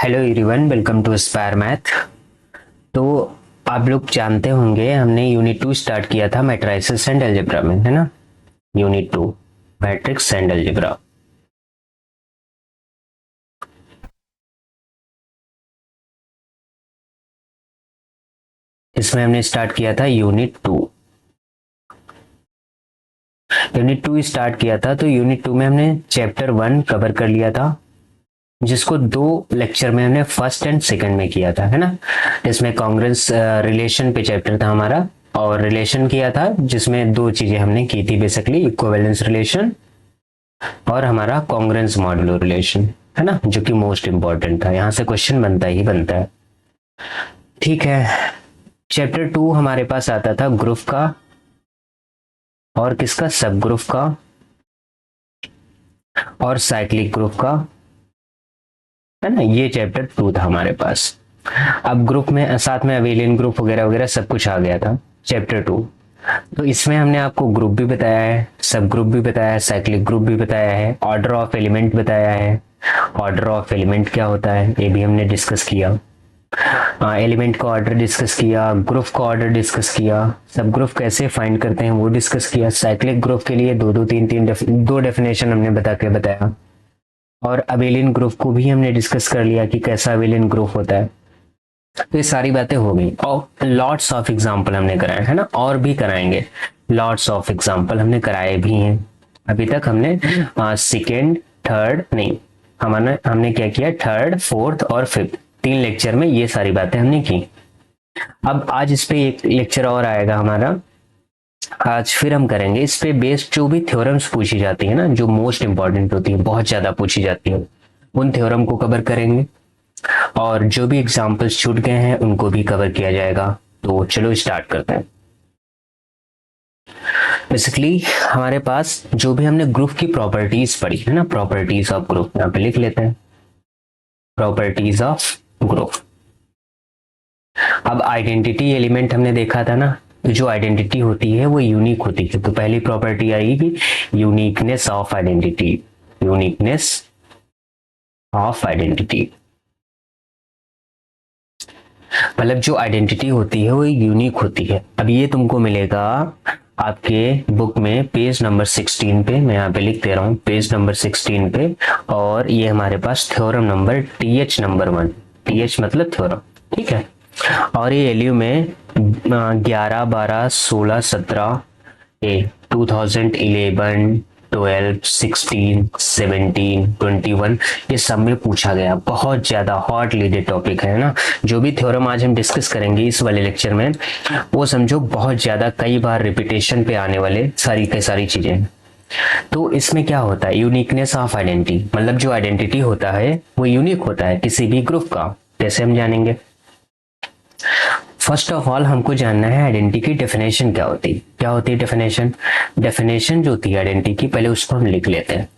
Hello everyone, welcome to Aspire Math. तो आप लोग जानते होंगे हमने यूनिट 2 स्टार्ट किया था मैट्रिसेस एंड अलजेब्रा में, है ना। Unit 2 matrix and algebra. इसमें हमने स्टार्ट किया था यूनिट 2 स्टार्ट किया था। तो यूनिट 2 में हमने चैप्टर 1 कवर कर लिया था, जिसको 2 लेक्चर में हमने फर्स्ट एंड सेकंड में किया था, है ना। इसमें कांग्रेस रिलेशन पे चैप्टर था हमारा, और रिलेशन किया था जिसमें 2 चीजें हमने की थी बेसिकली, इक्विवेलेंस रिलेशन और हमारा कांग्रेंस मॉडुलो रिलेशन, है ना, जो कि मोस्ट इंपॉर्टेंट था। यहां से क्वेश्चन बनता ही बनता है। ठीक है, चैप्टर 2 हमारे पास आता था ग्रुप का और किसका, सब ग्रुप का और साइक्लिक ग्रुप का, है ना। ये चैप्टर 2 था हमारे पास। अब ग्रुप में साथ में अवेलियन ग्रुप वगैरह वगैरह सब कुछ आ गया था चैप्टर 2। तो इसमें हमने आपको ग्रुप भी बताया है, सब ग्रुप भी बताया है, साइक्लिक ग्रुप भी बताया है, ऑर्डर ऑफ एलिमेंट बताया है। ऑर्डर ऑफ एलिमेंट क्या होता है ये भी हमने डिस्कस किया। एलिमेंट का ऑर्डर डिस्कस किया, ग्रुप का ऑर्डर डिस्कस किया, सब ग्रुप कैसे फाइंड करते हैं वो डिस्कस किया। साइक्लिक ग्रुप के लिए दो डेफिनेशन हमने बताया। और अबेलियन ग्रुप को भी हमने डिस्कस कर लिया कि कैसा अबेलियन ग्रुप होता है। तो ये सारी बातें हो गई और लॉट्स ऑफ एग्जाम्पल हमने कराए, है ना, और भी कराएंगे। लॉट्स ऑफ एग्जाम्पल हमने कराए भी हैं। अभी तक हमने सेकेंड थर्ड नहीं, हमने क्या किया, थर्ड फोर्थ और फिफ्थ 3 लेक्चर में ये सारी बातें हमने की। अब आज इस पे एक लेक्चर और आएगा हमारा, आज फिर हम करेंगे इस पे बेस्ड जो भी थ्योरम्स पूछी जाती है ना, जो मोस्ट इंपॉर्टेंट होती है, बहुत ज्यादा पूछी जाती है, उन थ्योरम को कवर करेंगे। और जो भी एग्जाम्पल्स छूट गए हैं उनको भी कवर किया जाएगा। तो चलो स्टार्ट करते हैं। बेसिकली हमारे पास जो भी हमने ग्रुप की प्रॉपर्टीज पढ़ी है ना, प्रॉपर्टीज ऑफ ग्रुप यहाँ पे लिख लेते हैं, प्रॉपर्टीज ऑफ ग्रुप। अब आइडेंटिटी एलिमेंट हमने देखा था ना, तो जो आइडेंटिटी होती है वो यूनिक होती है। तो पहली प्रॉपर्टी आएगी uniqueness of identity, uniqueness of identity. मतलब जो आइडेंटिटी होती है वो यूनिक होती है। अब ये तुमको मिलेगा आपके बुक में पेज नंबर 16 पे, मैं यहाँ पे लिख दे रहा हूँ पेज नंबर 16 पे। और ये हमारे पास theorem number TH number 1, TH मतलब थ्योरम, ठीक है। और ये एलयू में 11 12 16 17 2011 12 16 17 21 ये सब में पूछा गया। बहुत ज्यादा हॉट लीडेड टॉपिक है ना। जो भी थ्योरम आज हम डिस्कस करेंगे इस वाले लेक्चर में, वो समझो बहुत ज्यादा कई बार रिपीटेशन पे आने वाले सारी के सारी चीजें। तो इसमें क्या होता है, यूनिकनेस ऑफ आइडेंटिटी, मतलब जो आइडेंटिटी होता है वो यूनिक होता है किसी भी ग्रुप का। कैसे हम जानेंगे, फर्स्ट ऑफ ऑल हमको जानना है आइडेंटिटी की डेफिनेशन क्या होती है। क्या होती है डेफिनेशन, डेफिनेशन जो होती है आइडेंटिटी की, पहले उसको हम लिख लेते हैं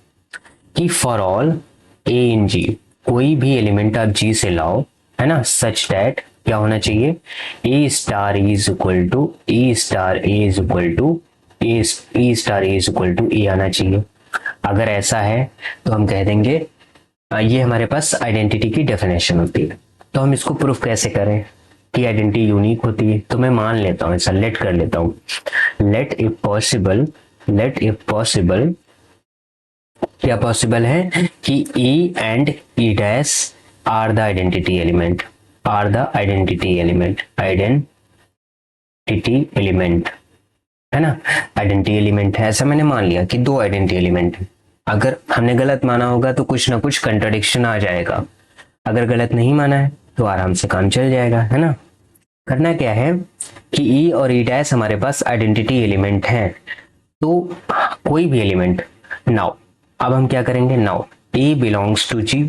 कि फॉर ऑल ए इन जी, कोई भी एलिमेंट आप जी से लाओ, है ना, सच दैट क्या होना चाहिए, A star is equal to A star A is equal to A star A is equal to A आना चाहिए। अगर ऐसा है तो हम कह देंगे ये हमारे पास आइडेंटिटी की डेफिनेशन होती है। तो हम इसको प्रूफ कैसे करें कि आइडेंटिटी यूनिक होती है। तो मैं मान लेता हूं, ऐसा लेट कर लेता हूं, लेट इफ पॉसिबल क्या पॉसिबल है कि E and E dash are the identity element, है ना, आइडेंटिटी एलिमेंट है। ऐसा मैंने मान लिया कि 2 आइडेंटिटी एलिमेंट है। अगर हमने गलत माना होगा तो कुछ ना कुछ कंट्राडिक्शन आ जाएगा, अगर गलत नहीं माना है तो आराम से काम चल जाएगा, है ना। करना क्या है कि E और E डैश हमारे पास आइडेंटिटी एलिमेंट है। तो कोई भी एलिमेंट, नाउ अब हम क्या करेंगे, now A belongs to G,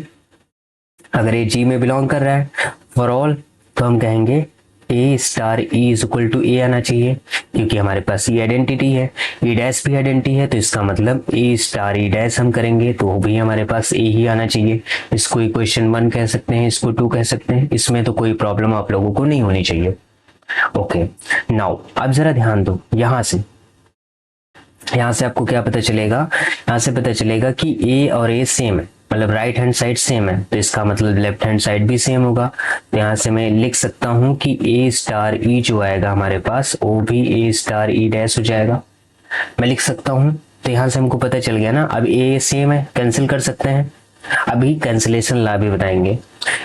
अगर ये G में बिलोंग कर रहा है फॉर ऑल, तो हम कहेंगे A star E is equal to A आना चाहिए, क्योंकि हमारे पास ये आइडेंटिटी है, E डैश भी आइडेंटिटी है, तो इसका मतलब ए स्टार E डैश हम करेंगे तो भी हमारे पास ए ही आना चाहिए। इसको इक्वेशन 1 कह सकते हैं, इसको 2 कह सकते हैं, इसमें तो कोई प्रॉब्लम आप लोगों को नहीं होनी चाहिए। ओके, नाउ अब जरा ध्यान दो, यहां से आपको क्या पता चलेगा, यहां से पता चलेगा कि ए और ए सेम है, मतलब राइट हैंड साइड सेम है तो इसका मतलब लेफ्ट हैंड साइड भी सेम होगा। तो यहाँ से मैं लिख सकता हूँ कि ए स्टार ई जो आएगा हमारे पास वो भी ए स्टार ई डैश हो जाएगा, मैं लिख सकता हूँ। तो यहाँ से हमको पता चल गया ना, अब ए सेम है, कैंसिल कर सकते हैं। अभी कैंसिलेशन ला भी बताएंगे।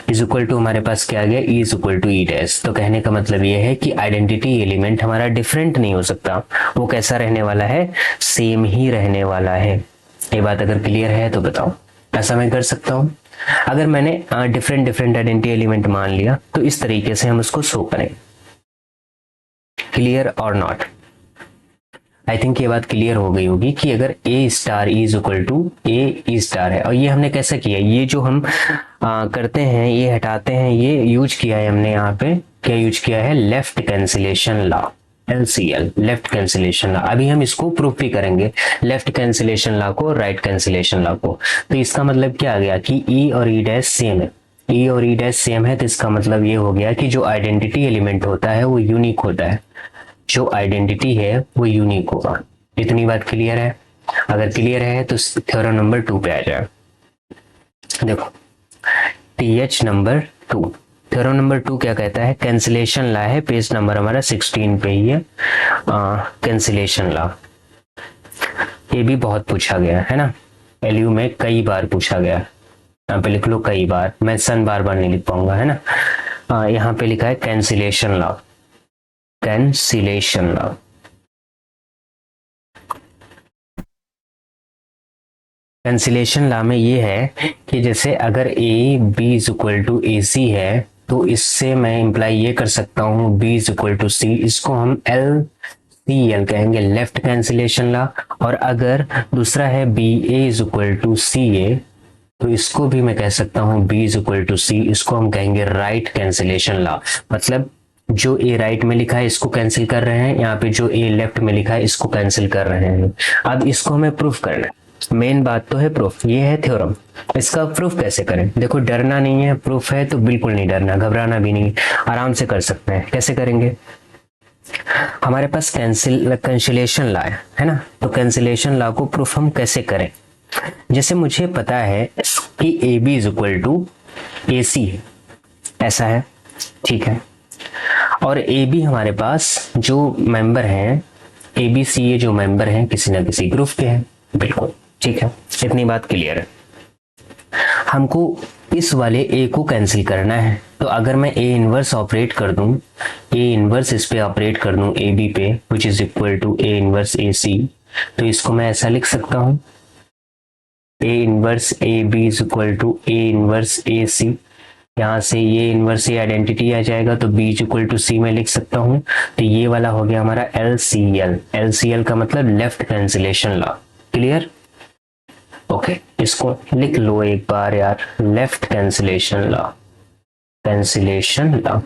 इज इक्वल टू हमारे पास क्या आ गया, E is equal to E dash. तो कहने का मतलब ये है कि आइडेंटिटी एलिमेंट हमारा डिफरेंट नहीं हो सकता, वो कैसा रहने वाला है, सेम ही रहने वाला है। ये बात अगर क्लियर है तो बताओ, ऐसा मैं कर सकता हूँ। अगर मैंने डिफरेंट डिफरेंट आइडेंटिटी एलिमेंट मान लिया तो इस तरीके से हम उसको शो करें। क्लियर और नॉट? आई थिंक ये बात क्लियर हो गई होगी कि अगर A star is equal to A E star है, और ये हमने कैसे किया, ये जो हम करते हैं, ये हटाते हैं, ये यूज किया है हमने यहाँ पे, क्या यूज किया है, left cancellation law, LCL, left cancellation law. अभी हम इसको प्रूफ भी करेंगे, लेफ्ट कैंसिलेशन लॉ को, राइट कैंसिलेशन लॉ को। तो इसका मतलब क्या आ गया कि ई और ई डैश सेम है, ई और ई डैश सेम है, तो इसका मतलब ये हो गया कि जो आइडेंटिटी एलिमेंट होता है वो यूनिक होता है, जो आइडेंटिटी है वो यूनिक होगा। इतनी बात क्लियर है? अगर क्लियर है तो थ्योरम नंबर 2 पे आ जाए। देखो TH नंबर 2, थ्योरम नंबर 2 क्या कहता है, कैंसिलेशन लॉ है, पेज नंबर हमारा 16 पे ही है। कैंसिलेशन लॉ ये भी बहुत पूछा गया है ना, LU में कई बार पूछा गया। यहाँ पे लिख लो कई बार, मैं सन बार बार नहीं लिख पाऊंगा, है ना। यहाँ पे लिखा है cancellation law, cancellation law. Cancellation law में ये है कि जैसे अगर A B is equal to A C है तो इससे मैं इंप्लाई ये कर सकता हूँ B is equal to C, इसको हम LCL कहेंगे, लेफ्ट कैंसिलेशन लॉ। और अगर दूसरा है B A is equal to C A तो इसको भी मैं कह सकता हूँ B is equal to C, इसको हम कहेंगे राइट कैंसिलेशन लॉ। मतलब जो ए राइट में लिखा है इसको कैंसिल कर रहे हैं, यहाँ पे जो ए लेफ्ट में लिखा है इसको कैंसिल कर रहे हैं। अब इसको हमें प्रूफ करना है, मेन बात तो है प्रूफ, ये है थ्योरम। इसका प्रूफ कैसे करें, देखो डरना नहीं है, प्रूफ है तो बिल्कुल नहीं डरना, घबराना भी नहीं, आराम से कर सकते हैं। कैसे करेंगे, हमारे पास कैंसिलेशन लॉ है ना, तो कैंसिलेशन लॉ को प्रूफ हम कैसे करें। जैसे मुझे पता है कि A B is equal to A C है, ऐसा है, ठीक है। और ए बी हमारे पास जो मेंबर हैं, ए बी सी ए जो मेंबर हैं किसी ना किसी ग्रुप के हैं, बिल्कुल ठीक है, इतनी बात क्लियर है। हमको इस वाले ए को कैंसिल करना है, तो अगर मैं ए इनवर्स ऑपरेट कर दूं, ए इनवर्स इस पे ऑपरेट कर दूं ए बी पे, which is equal to A inverse A C, तो इसको मैं ऐसा लिख सकता हूं, A inverse A B is equal to A inverse A C. यहाँ से ये इनवर्स ए आइडेंटिटी आ जाएगा तो B is equal to C में लिख सकता हूँ। तो ये वाला हो गया हमारा LCL, LCL का मतलब left cancellation law. Clear? Okay, इसको लिख लो एक बार यार, left cancellation law, cancellation law.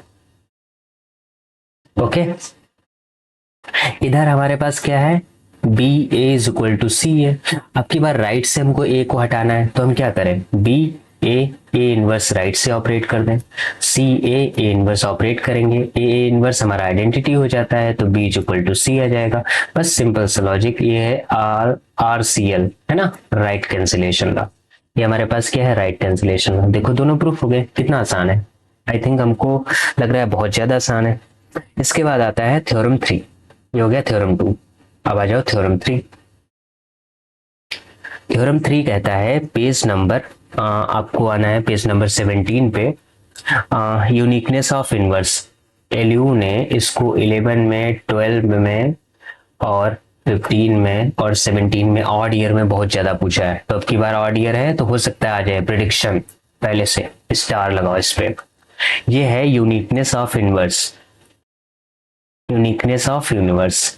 Okay, इधर हमारे पास क्या है, B A is equal to C है। अब की बार राइट से हमको ए को हटाना है, तो हम क्या करें, बी ए इनवर्स राइट से ऑपरेट कर दें, सी ए इनवर्स ऑपरेट करेंगे, ए इनवर्स हमारा आइडेंटिटी हो जाता है तो बी इज इक्वल टू सी आ जाएगा। बस सिंपल सा लॉजिक, ये है RCL है ना, राइट कैंसिलेशन लॉ। ये हमारे पास क्या है, राइट कैंसिलेशन लॉ। देखो दोनों प्रूफ हो गए, कितना आसान है। आई थिंक हमको लग रहा है बहुत ज्यादा आसान है। इसके बाद आता है थ्योरम 3, ये हो गया थ्योरम 2। अब आ जाओ थ्योरम 3। थ्योरम 3 कहता है, पेज नंबर आपको आना है पेज नंबर 17 पे, यूनिकनेस ऑफ इनवर्स। LU ने इसको 11 में, 12 में और 15 में और 17 में ऑड ईयर में बहुत ज्यादा पूछा है। तो अब की बार ऑड ईयर है तो हो सकता है आ जाए प्रिडिक्शन, पहले से स्टार लगाओ इस पे। ये है uniqueness of inverse, uniqueness of universe,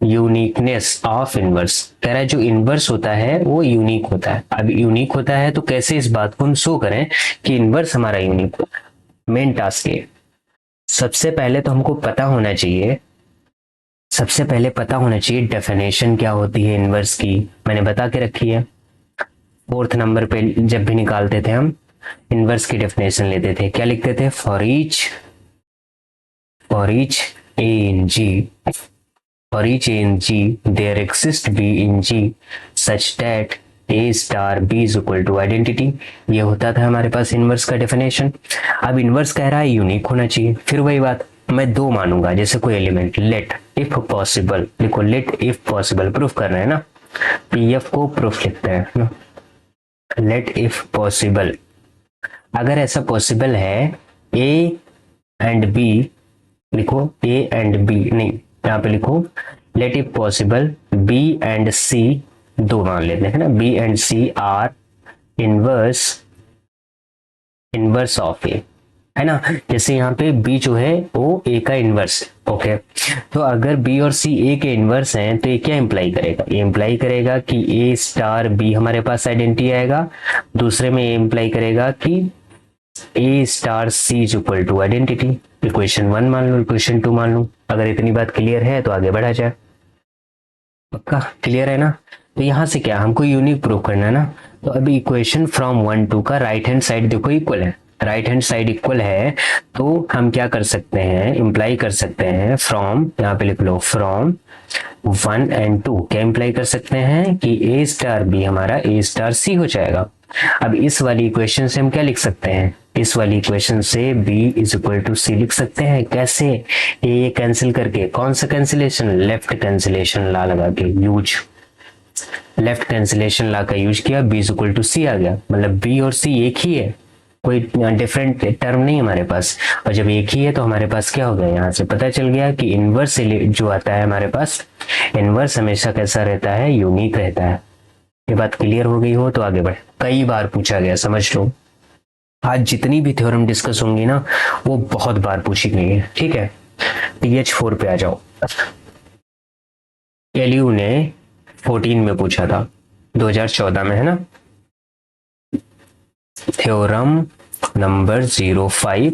uniqueness of inverse कह रहा है जो इनवर्स होता है वो यूनिक होता है। अब यूनिक होता है तो कैसे इस बात को हम शो करें कि इनवर्स हमारा यूनिक होता है। मेन टास्क है, सबसे पहले तो हमको पता होना चाहिए, सबसे पहले पता होना चाहिए डेफिनेशन क्या होती है इनवर्स की, मैंने बता के रखी है। 4th नंबर पे जब भी निकालते थे हम इनवर्स की डेफिनेशन लेते थे, क्या लिखते थे, for each A in G, for each A in G, there exists B in G such that A star B is equal to identity. ये होता था हमारे पास इनवर्स का डेफिनेशन। अब इनवर्स कह रहा है यूनिक होना चाहिए, फिर वही बात, मैं दो मानूंगा, जैसे कोई एलिमेंट, लेट इफ पॉसिबल, देखो लेट इफ पॉसिबल प्रूफ कर रहे हैं ना, पीएफ को प्रूफ लिखते हैं ना, लेट इफ पॉसिबल, अगर ऐसा पॉसिबल है ए एंड बी, लिखो ए एंड बी, नहीं यहाँ पे लिखो let if possible B and C, दो मान लेते हैं ना, B and C are inverse of A, है ना। जैसे यहाँ पे बी जो है वो ए का इनवर्स, ओके। तो अगर बी और सी ए के इनवर्स हैं तो ये क्या इंप्लाई करेगा, ये इंप्लाई करेगा कि ए स्टार बी हमारे पास आइडेंटिटी आएगा। दूसरे में ये इंप्लाई करेगा कि A star C is equal to identity. Equation 1 मान लो, इक्वेशन 2 मान लो। अगर इतनी बात क्लियर है तो आगे बढ़ा जाए। पक्का क्लियर है ना। तो यहाँ से क्या हमको यूनिक प्रूव करना है ना। तो अभी इक्वेशन फ्रॉम 1 2 का राइट हैंड साइड देखो इक्वल है, राइट हैंड साइड इक्वल है, तो हम क्या कर सकते हैं, इंप्लाई कर सकते हैं फ्रॉम, यहाँ पे लिख लो फ्रॉम 1 and 2, क्या इंप्लाई कर सकते हैं कि ए स्टार बी हमारा ए स्टार सी हो जाएगा। अब इस वाली इक्वेशन से हम क्या लिख सकते हैं, इस वाली इक्वेशन से b इज इक्वल टू सी लिख सकते हैं। कैसे, ए कैंसिल करके, कौन सा कैंसिलेशन, लेफ्ट कैंसिलेशन ला लगा के, यूज लेफ्ट कैंसिलेशन ला का यूज किया, b इज इक्वल टू सी आ गया। मतलब b और c एक ही है, कोई डिफरेंट टर्म नहीं हमारे पास। और जब एक ही है तो हमारे पास क्या हो गया, यहाँ से पता चल गया कि इनवर्स जो आता है हमारे पास, इनवर्स हमेशा कैसा रहता है, यूनिक रहता है। ये बात क्लियर हो गई हो तो आगे बढ़े। कई बार पूछा गया, समझ लो आज जितनी भी थ्योरम डिस्कस होंगी ना वो बहुत बार पूछी गई है, ठीक है। TH4 पे आ जाओ। एलयू ने 14 में पूछा था, 2014 में, है ना। थ्योरम नंबर 05,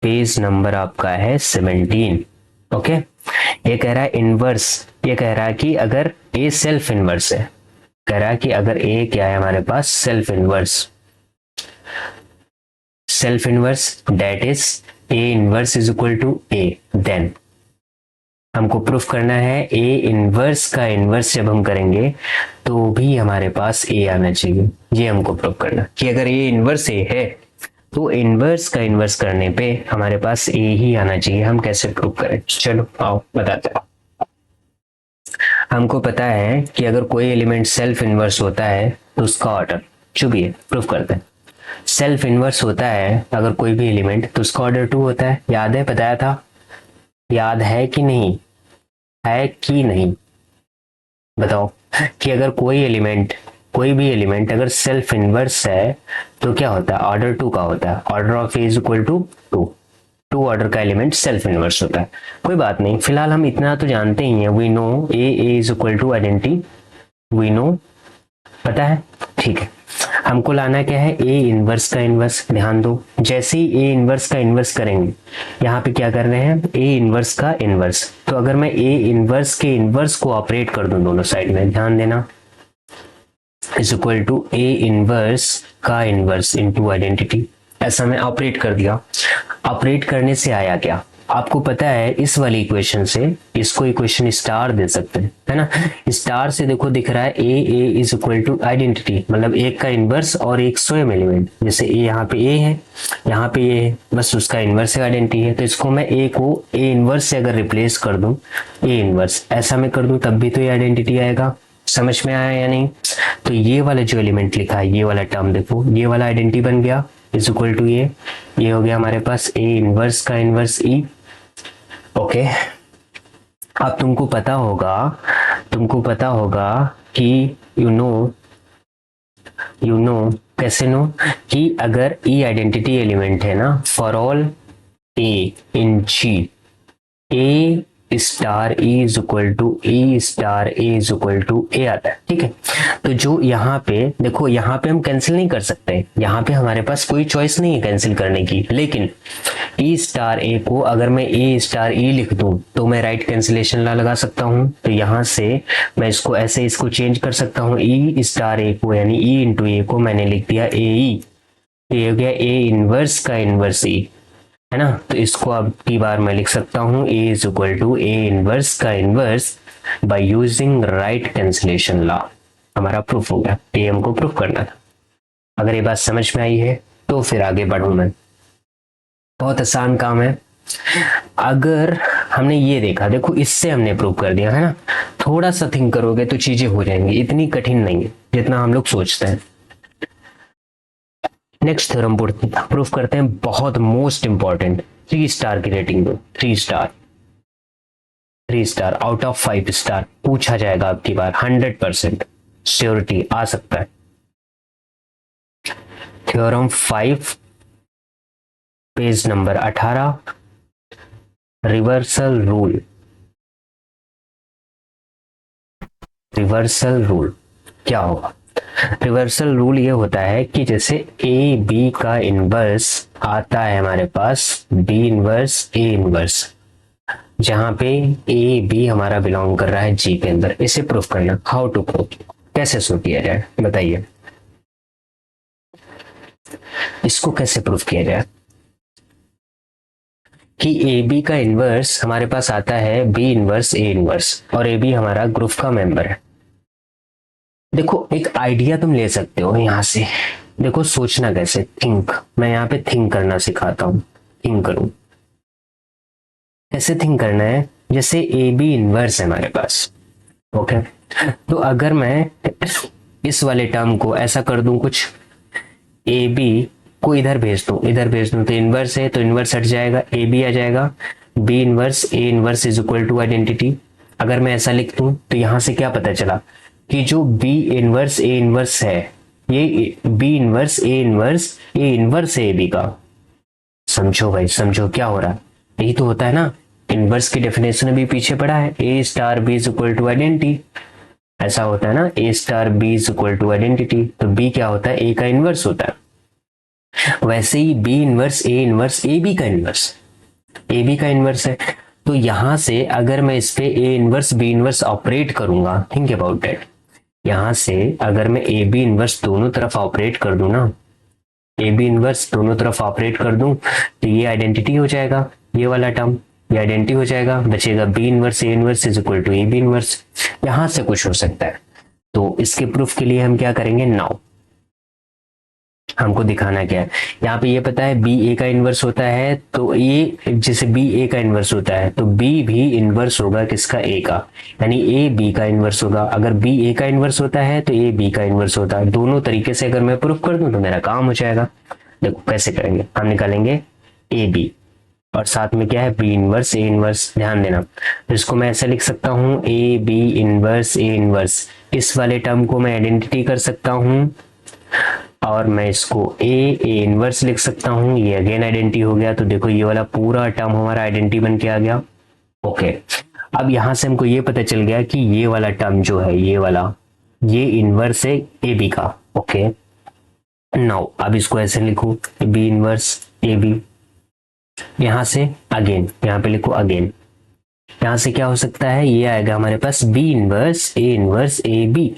पेज नंबर आपका है 17, ओके। ये कह रहा है इनवर्स, ये कह रहा है कि अगर ए सेल्फ इनवर्स है, कह रहा है कि अगर ए क्या है हमारे पास, self inverse that is A inverse is equal to A, then हमको प्रूफ करना है ए इनवर्स का इनवर्स जब हम करेंगे तो भी हमारे पास ए आना चाहिए। ये हमको प्रूफ करना कि अगर ए इनवर्स ए है तो इनवर्स का इनवर्स करने पे हमारे पास ए ही आना चाहिए। हम कैसे प्रूफ करें, चलो आओ बताते हैं। हमको पता है कि अगर कोई एलिमेंट सेल्फ इनवर्स होता है तो उसका ऑर्डर जो भी है, प्रूफ करते हैं। सेल्फ इनवर्स होता है अगर कोई भी एलिमेंट तो उसका ऑर्डर 2 होता है। याद है, बताया था, याद है कि नहीं, है कि नहीं, बताओ कि अगर कोई भी एलिमेंट अगर सेल्फ इनवर्स है तो क्या होता है, ऑर्डर 2 का होता है। Order of A is equal to 2 order का एलिमेंट सेल्फ इनवर्स होता है। कोई बात नहीं, फिलहाल हम इतना तो जानते ही हैं, we know A is equal to identity, we know, पता है, ठीक है। हमको लाना क्या है, ए इनवर्स का इनवर्स। ध्यान दो, जैसे ही ए इनवर्स का इनवर्स करेंगे, यहाँ पे क्या कर रहे हैं, ए इनवर्स का इनवर्स। तो अगर मैं ए इनवर्स के इनवर्स को ऑपरेट कर दूं दोनों साइड में, ध्यान देना, is equal to A inverse का इनवर्स इनटू आइडेंटिटी, ऐसा मैं ऑपरेट कर दिया। ऑपरेट करने से आया क्या, आपको पता है इस वाली इक्वेशन से इसको इक्वेशन स्टार दे सकते हैं, है ना। स्टार से देखो दिख रहा है ए इज इक्वल टू आइडेंटिटी, मतलब एक का इनवर्स और एक स्वयं एलिमेंट। जैसे ए यहाँ पे ए है, यहाँ पे ए है, बस उसका इनवर्स आइडेंटिटी है। तो इसको मैं ए को ए इनवर्स से अगर रिप्लेस कर दूं, ए इनवर्स ऐसा मैं कर दूं, तब भी तो ये आइडेंटिटी आएगा। समझ में आया या नहीं। तो ये वाला जो एलिमेंट लिखा है, ये वाला टर्म देखो, ये वाला आइडेंटिटी बन गया इज इक्वल टू ये हो गया हमारे पास ए इनवर्स का इनवर्स ई, ओके। अब तुमको पता होगा कि यू नो कैसे नो, कि अगर ई आइडेंटिटी एलिमेंट है ना, for all A in G, A star A is equal to A star A is equal to A आता है, ठीक है। तो जो यहाँ पे देखो, यहाँ पे हम कैंसिल नहीं कर सकते, यहाँ पे हमारे पास कोई चॉइस नहीं है कैंसिल करने की। लेकिन ए स्टार ए को अगर मैं ए स्टार ए लिख दूं तो मैं राइट कैंसिलेशन ला लगा सकता हूँ। तो यहाँ से मैं इसको ऐसे इसको चेंज कर सकता हूँ, ई स्टार ए को यानी ई इंटू ए को मैंने लिख दिया ए ई, ये हो गया ए इनवर्स का इनवर्स ई, है ना। तो इसको अब की बार मैं लिख सकता हूँ A is equal to A inverse का inverse by using right cancellation law. हमारा प्रूफ हो गया, ये हमको प्रूफ करना था। अगर ये बात समझ में आई है तो फिर आगे बढ़ूं मैं। बहुत आसान काम है। अगर हमने ये देखा, देखो इससे हमने प्रूव कर दिया है ना, थोड़ा सा थिंक करोगे तो चीजें हो जाएंगी, इतनी कठिन नहीं है जितना हम लोग सोचते हैं। नेक्स्ट थ्योरम प्रूफ करते हैं, बहुत मोस्ट इंपॉर्टेंट। 3 स्टार की रेटिंग दो, 3 star, 3 star out of 5 star. पूछा जाएगा आपकी बार, 100% श्योरिटी आ सकता है। Theorem 5, page number 18, reversal rule. Reversal rule क्या होगा? रिवर्सल रूल ये होता है कि जैसे ए बी का इनवर्स आता है हमारे पास, बी इनवर्स ए इनवर्स, जहां पे ए बी हमारा बिलोंग कर रहा है जी के अंदर। इसे प्रूफ करना, हाउ टू प्रूफ, कैसे शुरू किया जाए बताइए, इसको कैसे प्रूफ किया जाए कि ए बी का इनवर्स हमारे पास आता है बी इनवर्स ए इनवर्स, और ए बी हमारा ग्रुप का मेंबर है। देखो एक आइडिया तुम ले सकते हो यहां से, देखो सोचना कैसे, थिंक, मैं यहाँ पे थिंक करना सिखाता हूं, थिंक करूं। कैसे थिंक करना है? जैसे ए बी इनवर्स है हमारे पास, ओके, तो अगर मैं इस वाले टर्म को ऐसा कर दूं, कुछ ए बी को इधर भेज दूं, इधर भेज दूं, तो इनवर्स है तो इनवर्स हट जाएगा, ए बी आ जाएगा, B inverse A inverse is equal to identity. अगर मैं ऐसा लिख दूं तो यहां से क्या पता चला कि जो बी इनवर्स ए इनवर्स है, ये B inverse A inverse A B का। समझो भाई, समझो क्या हो रहा है, यही तो होता है ना, इनवर्स की डेफिनेशन भी पीछे पड़ा है, A star B is equal to identity, ऐसा होता है ना, A star B is equal to identity. तो बी क्या होता है? ए का इनवर्स होता है। वैसे ही बी इनवर्स ए बी का इनवर्स, ए बी का इनवर्स है। तो यहां से अगर मैं इस पे A inverse B inverse operate करूंगा, थिंक अबाउट दैट, यहां से अगर मैं ए बी इनवर्स दोनों तरफ ऑपरेट कर दूं ना, ए बी इनवर्स दोनों तरफ ऑपरेट कर दूं, तो ये आइडेंटिटी हो जाएगा, ये वाला टर्म ये आइडेंटिटी हो जाएगा, बचेगा B inverse A inverse is equal to A B inverse. यहां से कुछ हो सकता है, तो इसके प्रूफ के लिए हम क्या करेंगे, नाउ हमको दिखाना क्या है। यहाँ पे ये पता है बी ए का इनवर्स होता है, तो ये जैसे बी ए का इनवर्स होता है तो बी भी इनवर्स होगा किसका? ए का, यानी ए बी का इनवर्स होगा। अगर बी ए का इनवर्स होता है तो ए बी का इनवर्स होता है। दोनों तरीके से अगर मैं प्रूफ कर दूं तो मेरा काम हो जाएगा। देखो कैसे करेंगे, हम निकालेंगे ए बी और साथ में क्या है, बी इनवर्स ए इनवर्स। ध्यान देना, तो इसको मैं ऐसे लिख सकता हूँ, A B inverse A inverse. इस वाले टर्म को मैं आइडेंटिटी कर सकता हूँ, और मैं इसको ए इनवर्स लिख सकता हूं, ये अगेन आइडेंटिटी हो गया। तो देखो ये वाला पूरा टर्म हमारा आइडेंटिटी बन के आ गया, ओके। अब यहां से हमको ये पता चल गया कि ये वाला टर्म जो है, ये वाला, ये इनवर्स है ए बी का, ओके। नाउ अब इसको ऐसे लिखो, बी इनवर्स ए बी, यहां से अगेन यहां पे लिखो अगेन, यहां से क्या हो सकता है, ये आएगा हमारे पास बी इनवर्स ए बी,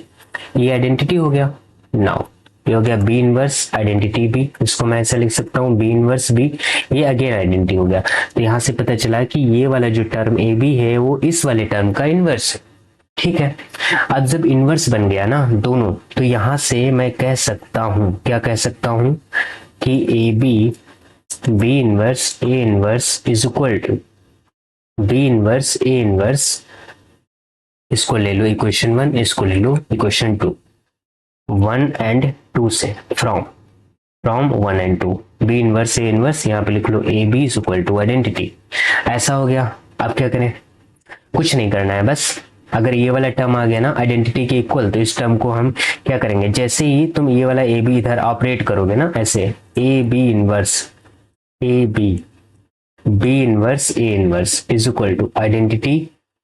ये आइडेंटिटी हो गया। नाउ ये हो गया बी इनवर्स आइडेंटिटी बी, इसको मैं ऐसे लिख सकता हूँ बी इनवर्स बी, ये अगेन आइडेंटिटी हो गया। तो यहां से पता चला कि ये वाला जो टर्म ए बी है वो इस वाले टर्म का इनवर्स है, ठीक है। अब जब इनवर्स बन गया ना दोनों, तो यहां से मैं कह सकता हूं, क्या कह सकता हूं, कि A B inverse A inverse is equal to B inverse A inverse, इसको ले लो इक्वेशन 1, इसको ले लो इक्वेशन 2, 1 एंड 2 से, from 1 and 2, B inverse A inverse, यहाँ पे लिख लो A B is equal to identity. ऐसा हो गया। अब क्या करें, कुछ नहीं करना है, बस अगर ये वाला टर्म आ गया ना आइडेंटिटी के इक्वल, तो इस टर्म को हम क्या करेंगे, जैसे ही तुम ये वाला ए बी इधर ऑपरेट करोगे ना, ऐसे A B inverse A B inverse A inverse is equal to identity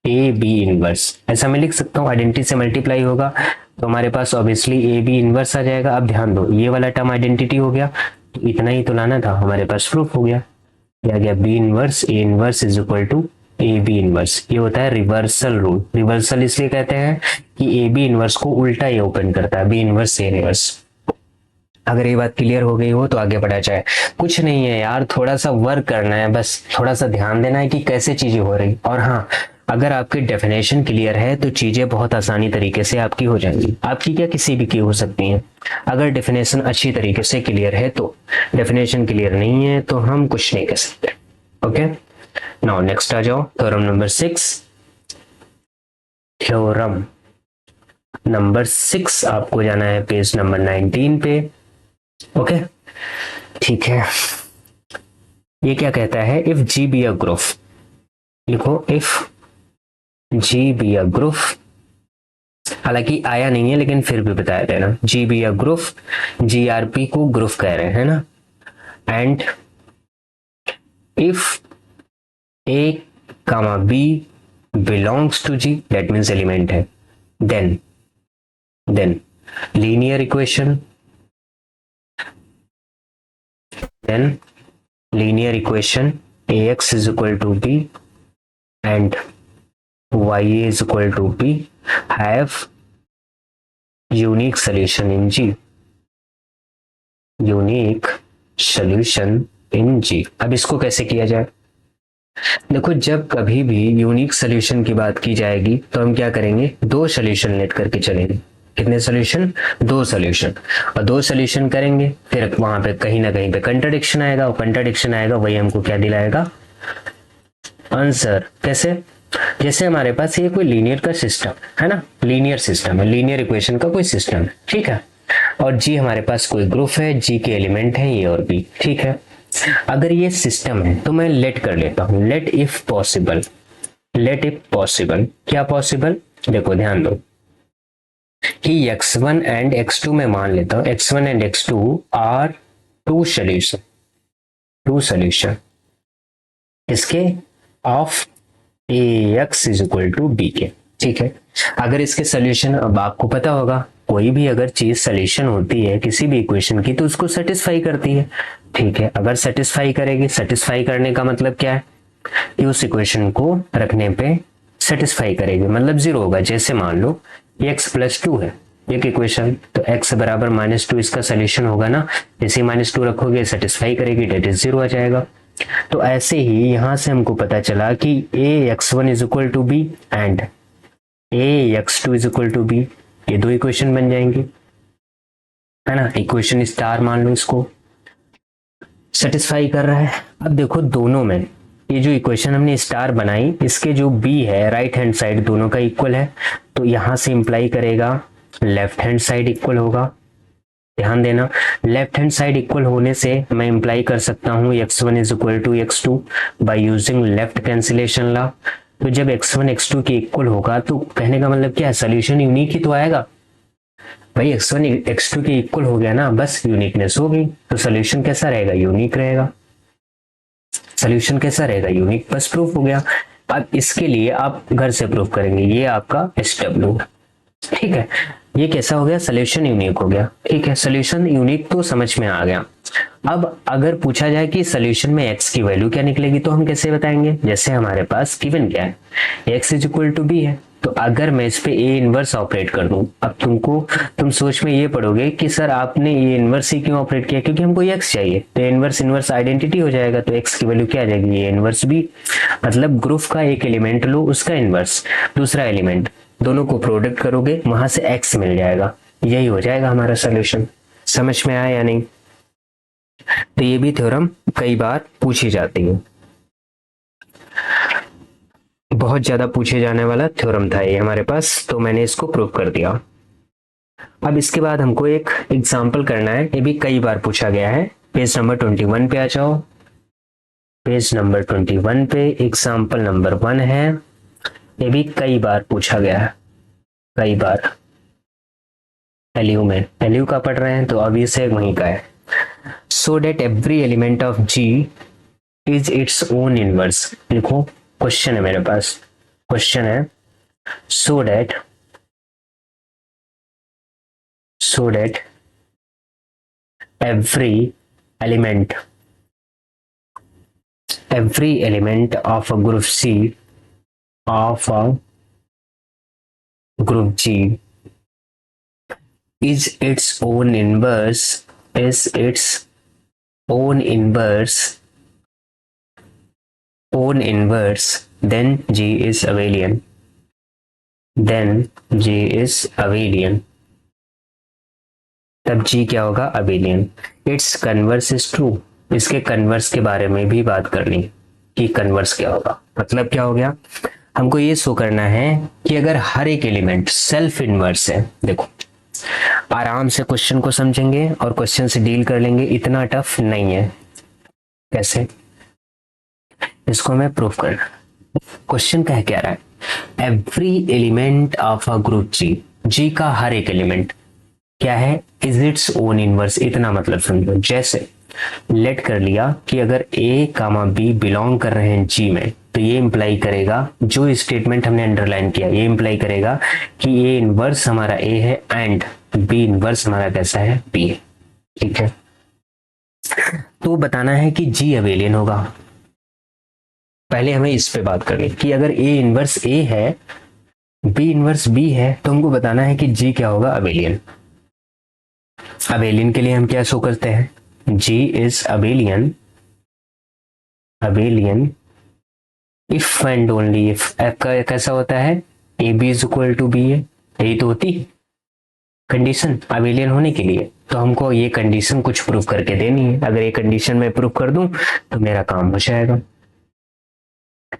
A B inverse, ऐसा मैं लिख सकता हूँ। आइडेंटिटी से मल्टीप्लाई होगा तो हमारे पास ऑब्वियसली ए बी इनवर्स आ जाएगा। अब ध्यान दो, ये वाला टर्म आइडेंटिटी हो गया, तो इतना ही तो लाना था, हमारे पास प्रूफ हो गया। क्या गया, B inverse A inverse is equal to A B inverse. ये होता है रिवर्सल रूल। रिवर्सल इसलिए कहते हैं कि ए बी इनवर्स को उल्टा ही ओपन करता है, बी इनवर्स ए इनवर्स। अगर ये बात क्लियर हो गई हो तो आगे बढ़ा जाए। कुछ नहीं है यार, थोड़ा सा वर्क करना है, बस थोड़ा सा ध्यान देना है कि कैसे चीजें हो रही। और हाँ, अगर आपकी डेफिनेशन क्लियर है तो चीजें बहुत आसानी तरीके से आपकी हो जाएंगी। आपकी क्या, किसी भी की हो सकती हैं। अगर डेफिनेशन अच्छी तरीके से क्लियर है तो, डेफिनेशन क्लियर नहीं है तो हम कुछ नहीं कर सकते। ओके, नाउ नेक्स्ट आ जाओ, थ्योरम नंबर 6। थ्योरम नंबर 6 आपको जाना है पेज नंबर 19 पे। ओके, ठीक है। ये क्या कहता है, if G be a group, लिखो if G be a group, हालांकि आया नहीं है लेकिन फिर भी बताया देना, G be a group, GRP को ग्रुप कह रहे हैं ना, and if A comma B belongs to G, that means element है, then linear equation, then linear equation ax is equal to b and y is equal to b have unique solution in G, unique solution in G। अब इसको कैसे किया जाए, देखो जब कभी भी यूनिक सोल्यूशन की बात की जाएगी तो हम क्या करेंगे, दो सोल्यूशन लेट करके चलेंगे। कितने सोल्यूशन, दो सोल्यूशन, और दो सोल्यूशन करेंगे फिर वहां पे कहीं ना कहीं पे कंट्राडिक्शन आएगा, और कंट्राडिक्शन आएगा वही हमको क्या दिलाएगा, आंसर। कैसे, जैसे हमारे पास ये कोई लीनियर का सिस्टम है ना, लीनियर सिस्टम है, लीनियर इक्वेशन का कोई सिस्टम है, ठीक है, और जी हमारे पास कोई ग्रुप है, जी के एलिमेंट है ए और बी, ठीक है। अगर ये सिस्टम है तो मैं लेट कर लेता हूं, let if possible, let if possible, क्या पॉसिबल, देखो ध्यान दो कि x1 एंड x2 में मान लेता हूं, x1 and x2 are two solution, two solution इसके of ax is equal to b के, ठीक है। अगर इसके सोल्यूशन, अब आपको पता होगा कोई भी अगर चीज सोल्यूशन होती है किसी भी इक्वेशन की तो उसको सेटिस्फाई करती है, ठीक है। अगर सेटिस्फाई करेगी, सेटिस्फाई करने का मतलब क्या है कि उस इक्वेशन को रखने पे सेटिस्फाई करेगी, मतलब जीरो होगा। जैसे मान लो x प्लस 2 है एक इक्वेशन, तो x बराबर -2 इसका सोल्यूशन होगा ना, जैसे -2 रखोगे सेटिस्फाई करेगी, डेट इज जीरो आ जाएगा। तो ऐसे ही यहां से हमको पता चला कि ax1 is equal to B and ax2 is equal to B, ये दो इक्वेशन बन जाएंगी, है ना। इक्वेशन स्टार मान लो, इसको सेटिस्फाई कर रहा है। अब देखो दोनों में ये जो इक्वेशन हमने स्टार बनाई, इसके जो b है राइट हैंड साइड दोनों का इक्वल है, तो यहां से इंप्लाई करेगा लेफ्ट हैंड साइड इक्वल होगा। ध्यान देना, लेफ्ट हैंड साइड इक्वल होने से मैं इंप्लाई कर सकता हूं x1 is equal to x2 by using left cancellation law. तो जब x1 x2 के इक्वल होगा तो कहने का मतलब क्या है, सोल्यूशन यूनिक ही तो आएगा भाई। x1 x2 के इक्वल हो गया ना, बस यूनिकनेस हो गई, तो सोल्यूशन कैसा रहेगा, यूनिक रहेगा। सोल्यूशन कैसा रहेगा, यूनिक, बस प्रूफ हो गया। अब इसके लिए आप घर से प्रूफ करेंगे, ये आपका SW, ठीक है। ये कैसा हो गया, सोल्यूशन यूनिक हो गया, ठीक है। सोल्यूशन यूनिक तो समझ में आ गया। अब अगर पूछा जाए कि सोल्यूशन में x की वैल्यू क्या निकलेगी तो हम कैसे बताएंगे, जैसे हमारे पास गिवन क्या है, x is equal to B है, तो अगर मैं इस पे ए इनवर्स ऑपरेट कर दूं, अब तुम सोच में ये पड़ोगे कि सर आपने ए इनवर्स ही क्यों ऑपरेट किया, क्योंकि हमको x चाहिए, तो इनवर्स इनवर्स आइडेंटिटी हो जाएगा, तो x की वैल्यू क्या आ जाएगी, ए इनवर्स बी। मतलब ग्रुप का एक एलिमेंट लो, उसका इनवर्स दूसरा एलिमेंट, दोनों को प्रोडक्ट करोगे वहां से x मिल जाएगा, यही हो जाएगा हमारा सोल्यूशन। समझ में आया या नहीं। तो ये भी थ्योरम कई बार पूछी जाती है, बहुत ज्यादा पूछे जाने वाला थ्योरम था ये हमारे पास, तो मैंने इसको प्रूव कर दिया। अब इसके बाद हमको एक एग्जांपल करना है, ये भी कई बार पूछा गया है। पेज नंबर 21 पे आ जाओ, पेज नंबर 21 पे एग्जांपल नंबर 1 है, ये भी कई बार पूछा गया है, कई बार एलयू में, एलयू का पढ़ रहे हैं तो अभी से वहीं का है। So that every element of G is its own inverse, लिखो क्वेश्चन है मेरे पास, क्वेश्चन है so that every element of a group C of a group G is its own inverse then G is abelian, then G is abelian, तब G क्या होगा? abelian. Its converse is true. इसके converse के बारे में भी बात करनी कि कन्वर्स क्या होगा. मतलब क्या हो गया? हमको ये शो करना है कि अगर हर एक एलिमेंट सेल्फ इनवर्स है, देखो आराम से क्वेश्चन को समझेंगे और क्वेश्चन से डील कर लेंगे, इतना टफ नहीं है. कैसे? इसको हमें प्रूफ करना. क्वेश्चन कह क्या रहा है? Every element of a group G, G का हर एक एलिमेंट क्या है? Is its own inverse. इतना मतलब समझो. जैसे लेट कर लिया कि अगर ए कामा बी बिलोंग कर रहे हैं जी में, तो ये इंप्लाई करेगा, जो स्टेटमेंट हमने अंडरलाइन किया ये इंप्लाई करेगा कि ए इनवर्स हमारा ए है एंड बी इनवर्स हमारा कैसा है? बी है. ठीक है, तो बताना है कि जी अबेलियन होगा. पहले हमें इस पे बात करनी कि अगर ए इनवर्स ए है, बी इनवर्स बी है, तो हमको बताना है कि जी क्या होगा? अबेलियन. अबेलियन के लिए हम क्या शो करते हैं? G is abelian if and only if. कैसा होता है? A B is equal to B है, यही तो होती है कंडीशन अबेलियन होने के लिए. तो हमको ये कंडीशन कुछ प्रूफ करके देनी है. अगर ये कंडीशन मैं प्रूफ कर दूं तो मेरा काम हो जाएगा.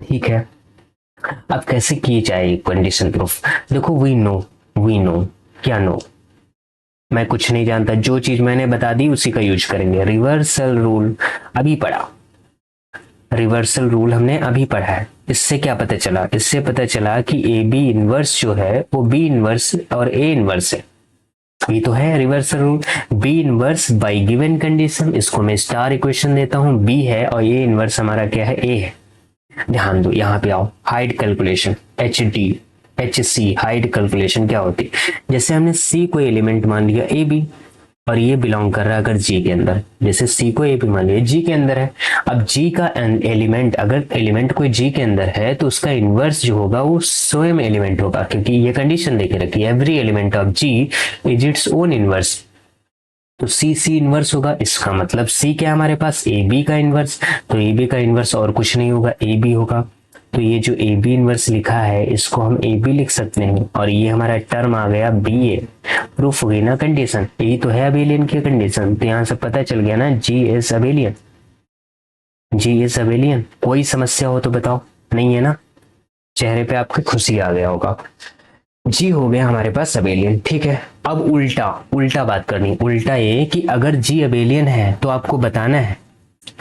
ठीक है, अब कैसे की जाए कंडीशन प्रूफ? देखो, वी नो क्या नो? मैं कुछ नहीं जानता, जो चीज मैंने बता दी उसी का यूज करेंगे. रिवर्सल रूल अभी पढ़ा, रिवर्सल रूल हमने अभी पढ़ा है. इससे क्या पता चला? इससे पता चला कि ए बी इनवर्स जो है वो बी इनवर्स और ए इनवर्स है. ये तो है reversal rule. B inverse by given condition, इसको मैं स्टार इक्वेशन देता हूं. बी है और ए इनवर्स हमारा क्या है? ए है. ध्यान दो, यहाँ पे आओ. Hide calculation, HC hide calculation क्या होती है? जैसे हमने C को एलिमेंट मान लिया ए बी, और ये बिलोंग कर रहा है अगर G के अंदर, जैसे C को ए बी मान लिया G के अंदर है. अब G का एलिमेंट, अगर एलिमेंट कोई G के अंदर है तो उसका इनवर्स जो होगा वो स्वयं एलिमेंट होगा, क्योंकि ये कंडीशन देके रखी है every element of G is its own inverse. तो C इनवर्स होगा. इसका मतलब C क्या हमारे पास? ए बी का इनवर्स. तो ए बी का इनवर्स और कुछ नहीं होगा, ए बी होगा. तो ये जो ए बी इनवर्स लिखा है इसको हम ए बी लिख सकते हैं, और ये हमारा टर्म आ गया बी ए. प्रूफ हो गई ना कंडीशन? यही तो है अबेलियन की कंडीशन. तो यहां से पता चल गया ना, G is abelian. G is abelian. कोई समस्या हो तो बताओ. नहीं है ना? चेहरे पे आपके खुशी आ गया होगा. जी हो गया हमारे पास अबेलियन. ठीक है, अब उल्टा बात करनी. उल्टा ये कि अगर जी अबेलियन है तो आपको बताना है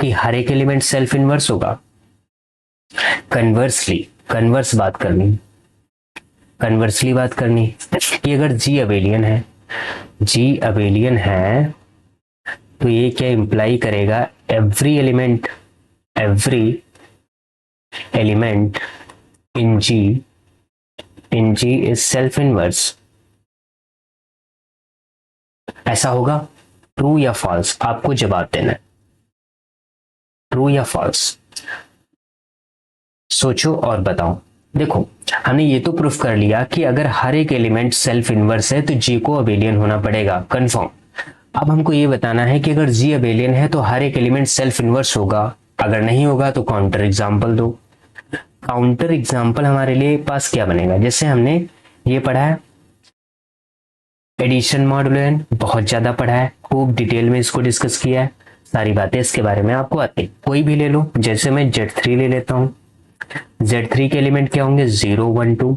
कि हर एक एलिमेंट सेल्फ इनवर्स होगा. कन्वर्सली बात करनी कि अगर जी अबेलियन है तो ये क्या इंप्लाई करेगा? Every element in G is self inverse. ऐसा होगा? ट्रू या फॉल्स? आपको जवाब देना है. ट्रू या फॉल्स? सोचो और बताओ. देखो, हमने ये तो प्रूफ कर लिया कि अगर हर एक एलिमेंट सेल्फ इनवर्स है तो जी को अबेलियन होना पड़ेगा, कंफर्म. अब हमको ये बताना है कि अगर जी अबेलियन है तो हर एक एलिमेंट सेल्फ इनवर्स होगा. अगर नहीं होगा तो काउंटर एग्जांपल दो. काउंटर एग्जांपल हमारे लिए पास क्या बनेगा? जैसे हमने ये पढ़ा है एडिशन मॉडुलो, बहुत ज्यादा पढ़ा है, खूब डिटेल में इसको डिस्कस किया है, सारी बातें इसके बारे में आपको आती. कोई भी ले लो. जैसे मैं Z3 ले लेता हूं. Z3 के एलिमेंट क्या होंगे? 0 1 2.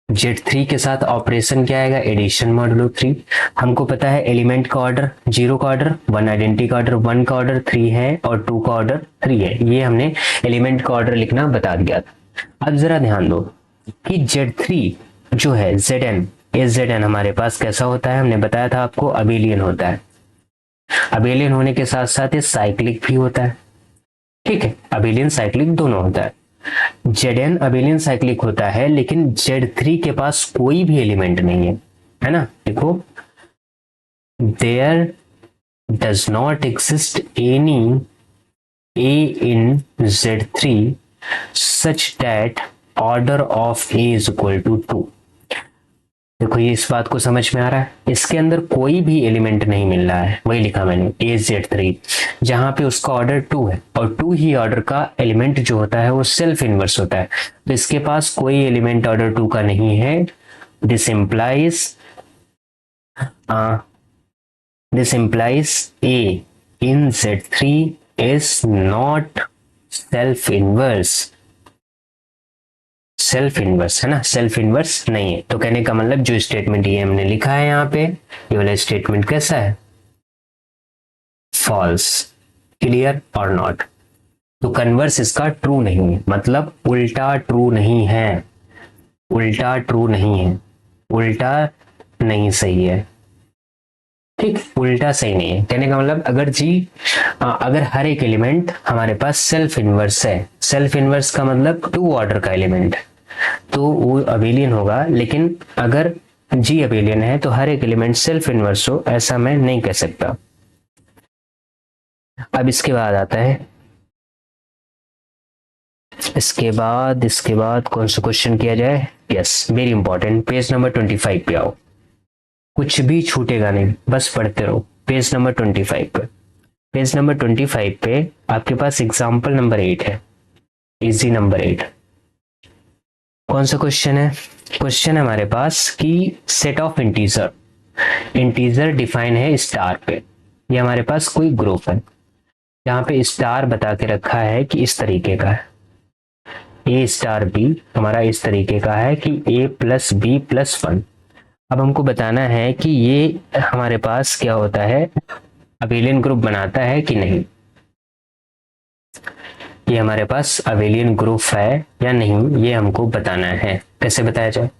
Z3 के साथ ऑपरेशन क्या आएगा? Addition modulo 3. हमको पता है एलिमेंट का ऑर्डर 0 का ऑर्डर 1, आइडेंटिटी का ऑर्डर 1 का ऑर्डर 3 है और 2 का ऑर्डर 3 है. ये हमने एलिमेंट का ऑर्डर लिखना बता दिया था. अब जरा ध्यान दो कि Z3 जो है Zn हमारे पास कैसा होता है? हमने बताया था आपको अबेलियन होता है. अबेलियन होने के साथ साथ ये साइक्लिक भी होता है. ठीक है, अबेलियन साइक्लिक दोनों होता है. Zn अबेलियन साइक्लिक होता है, लेकिन Z3 के पास कोई भी एलिमेंट नहीं है ना? देखो, there does not exist any A in Z3 such that order of A is equal to 2. देखो ये इस बात को समझ में आ रहा है, इसके अंदर कोई भी एलिमेंट नहीं मिल रहा है, वही लिखा मैंने AZ3, जहां पे उसका ऑर्डर 2 है और 2 ही ऑर्डर का एलिमेंट जो होता है वो सेल्फ इनवर्स होता है। तो इसके पास कोई एलिमेंट ऑर्डर 2 का नहीं है। This implies A in Z3 is not self inverse। Self inverse है ना, सेल्फ इनवर्स नहीं है। तो कहने का मतलब जो स्टेटमेंट ये हमने लिखा है यहाँ पे, ये वाला स्टेटमेंट कैसा है, फॉल्स। क्लियर और नॉट। तो कन्वर्स इसका ट्रू नहीं है, मतलब उल्टा ट्रू नहीं है, उल्टा ट्रू नहीं है, उल्टा नहीं सही है। ठीक, उल्टा सही नहीं है। कहने का मतलब अगर हर एक एलिमेंट हमारे पास सेल्फ इनवर्स है, सेल्फ इनवर्स का मतलब 2 ऑर्डर का एलिमेंट, तो वो अबेलियन होगा। लेकिन अगर G अबेलियन है तो हर एक एलिमेंट सेल्फ इनवर्स हो, ऐसा मैं नहीं कह सकता। अब इसके बाद आता है, इसके बाद कौन सा क्वेश्चन किया जाए। Yes, very important. Page number 25 पे आओ, कुछ भी छूटेगा नहीं, बस पढ़ते रहो। पेज नंबर 25 पे, पेज नंबर 25 पे आपके पास एग्जाम्पल नंबर 8 है, इजी नंबर 8। कौन सा क्वेश्चन है, क्वेश्चन है हमारे पास कि set of integer, integer define है स्टार पे। ये हमारे पास कोई ग्रुप है जहां पे स्टार बता के रखा है कि इस तरीके का है, A स्टार B हमारा इस तरीके का है कि A प्लस B प्लस 1। अब हमको बताना है कि ये हमारे पास क्या होता है, अबेलियन ग्रुप बनाता है कि नहीं, ये हमारे पास अबेलियन ग्रुप है या नहीं, ये हमको बताना है। कैसे बताया जाए,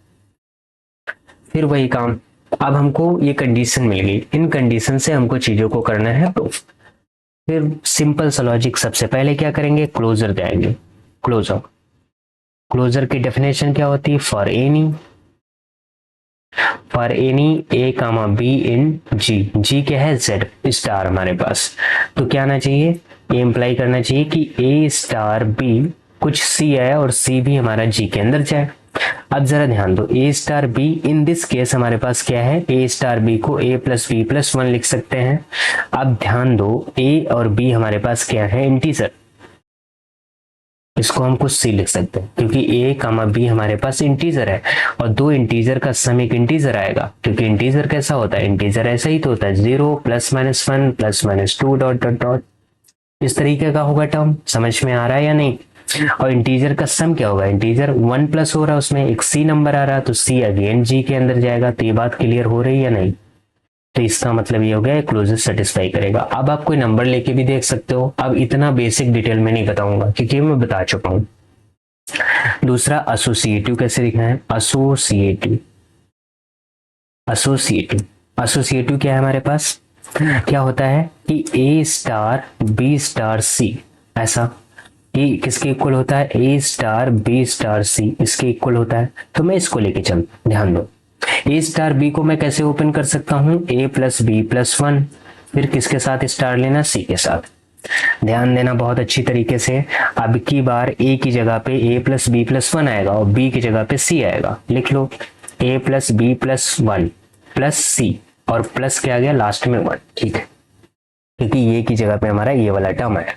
फिर वही काम। अब हमको ये कंडीशन मिल गई, इन कंडीशन से हमको चीजों को करना है प्रूफ। फिर सिंपल सा लॉजिक, सबसे पहले क्या करेंगे, क्लोजर जाएंगे। क्लोजर, क्लोजर की डेफिनेशन क्या होती है, for any A comma B in G क्या है, Z स्टार हमारे पास। तो क्या आना चाहिए, ये इंप्लाई करना चाहिए कि A स्टार B कुछ C है और C भी हमारा G के अंदर जाए। अब जरा ध्यान दो, A star B in this case हमारे पास क्या है, A स्टार B को A प्लस B प्लस 1 लिख सकते हैं। अब ध्यान दो, A और B हमारे पास क्या है, इंटीजर, इसको हम कुछ C लिख सकते हैं क्योंकि A कामा B हमारे पास इंटीजर है और 2 इंटीजर का सम एक इंटीजर आएगा। क्योंकि इंटीजर कैसा होता है, इंटीजर ऐसा ही तो होता है, 0 plus minus 1 plus minus 2 dot dot dot, इस तरीके का होगा टर्म। समझ में आ रहा है या नहीं। और इंटीजर का सम क्या होगा, इंटीजर 1 प्लस हो रहा है, उसमें एक C नंबर आ रहा है तो C अगेन G के अंदर जाएगा। तो ये बात क्लियर हो रही है या नहीं। तो इसका मतलब ये हो गया, क्लोजर सेटिस्फाई करेगा। अब आप कोई नंबर लेके भी देख सकते हो। अब इतना बेसिक डिटेल में नहीं बताऊंगा क्योंकि मैं बता चुका हूं। दूसरा एसोसिएटिव कैसे लिखना है, एसोसिएटिव, एसोसिएटिव, एसोसिएटिव क्या है हमारे पास, क्या होता है कि A star B star C, ऐसा ये किसके इक्वल होता है, A star B star C इसके इक्वल होता है। तो मैं इसको लेके चल, ध्यान दो, A स्टार B को मैं कैसे ओपन कर सकता हूं, A प्लस B प्लस 1, फिर किसके साथ स्टार लेना, C के साथ। ध्यान देना बहुत अच्छी तरीके से। अब की बार A की जगह पे A प्लस B प्लस 1 आएगा और B की जगह पे C आएगा। लिख लो A plus B plus 1 plus C और प्लस क्या आ गया लास्ट में 1, ठीक है, क्योंकि ये की जगह पे हमारा ये वाला टर्म है।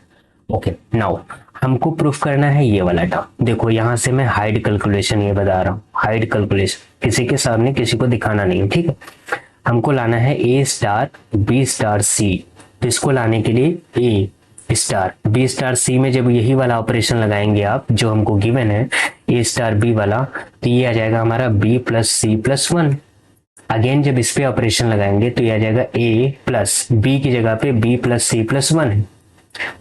ओके, नाउ हमको प्रूफ करना है ये वाला टर्म। देखो यहां से मैं हाइड कैलकुलेशन ये बता रहा हूँ, हाइड कैलकुलेशन किसी के सामने किसी को दिखाना नहीं, ठीक है। हमको लाना है A star B star C, तो इसको लाने के लिए A star B star C में जब यही वाला ऑपरेशन लगाएंगे आप जो हमको गिवन है A स्टार B वाला, तो ये आ जाएगा हमारा B plus C plus 1। Again जब इस पे ऑपरेशन लगाएंगे तो ये आ जाएगा A प्लस B की जगह पे B प्लस C प्लस 1 है